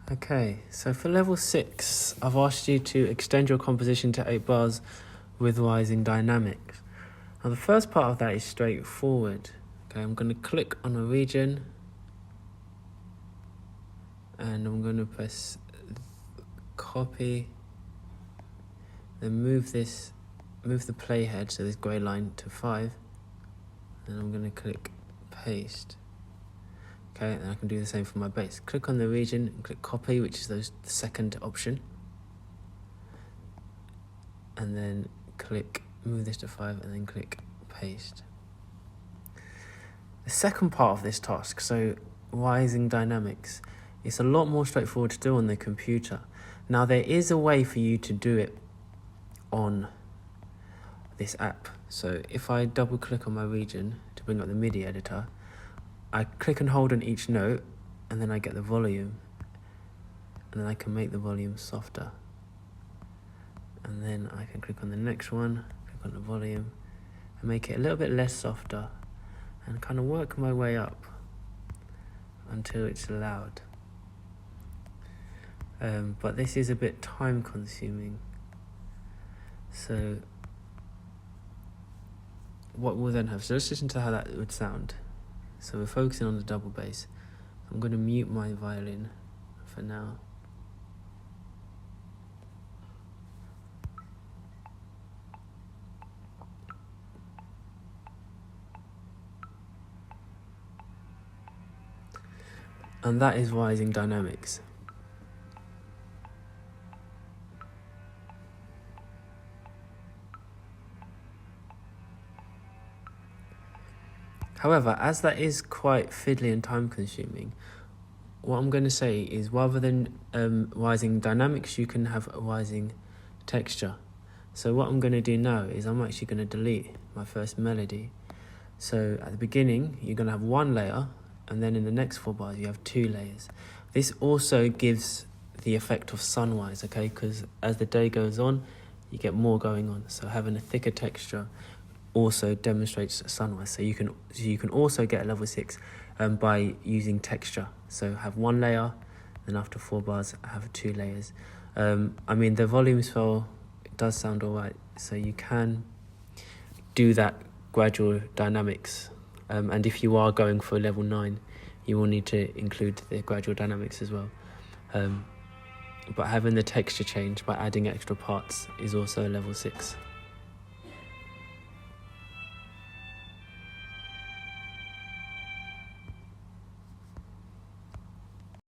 Okay, so for level 6, I've asked you to extend your composition to 8 bars with rising dynamics. Now the first part of that is straightforward. Okay, I'm going to click on a region and I'm going to press copy, then move the playhead, so this grey line, to 5, and I'm going to click paste. Okay, and I can do the same for my bass. Click on the region and click copy, which is the second option. And then click move this to 5 and then click paste. The second part of this task, so rising dynamics, it's a lot more straightforward to do on the computer. Now there is a way for you to do it on this app. So if I double click on my region to bring up the MIDI editor, I click and hold on each note and then I get the volume, and then I can make the volume softer, and then I can click on the next one, click on the volume and make it a little bit less softer, and kind of work my way up until it's loud. But this is a bit time consuming, so what we'll then have, so let's listen to how that would sound. So we're focusing on the double bass. I'm going to mute my violin for now. And that is rising dynamics. However, as that is quite fiddly and time consuming, what I'm going to say is rather than rising dynamics, you can have a rising texture. So what I'm going to do now is I'm actually going to delete my first melody. So at the beginning, you're going to have one layer, and then in the next 4 bars, you have 2 layers. This also gives the effect of sunrise, okay? Because as the day goes on, you get more going on. So having a thicker texture also demonstrates sunrise. So you can also get a level 6 by using texture. So have 1 layer, then after 4 bars have 2 layers. I mean, the volume swell, it does sound alright, so you can do that gradual dynamics, and if you are going for level 9, you will need to include the gradual dynamics as well. But having the texture change by adding extra parts is also a level 6.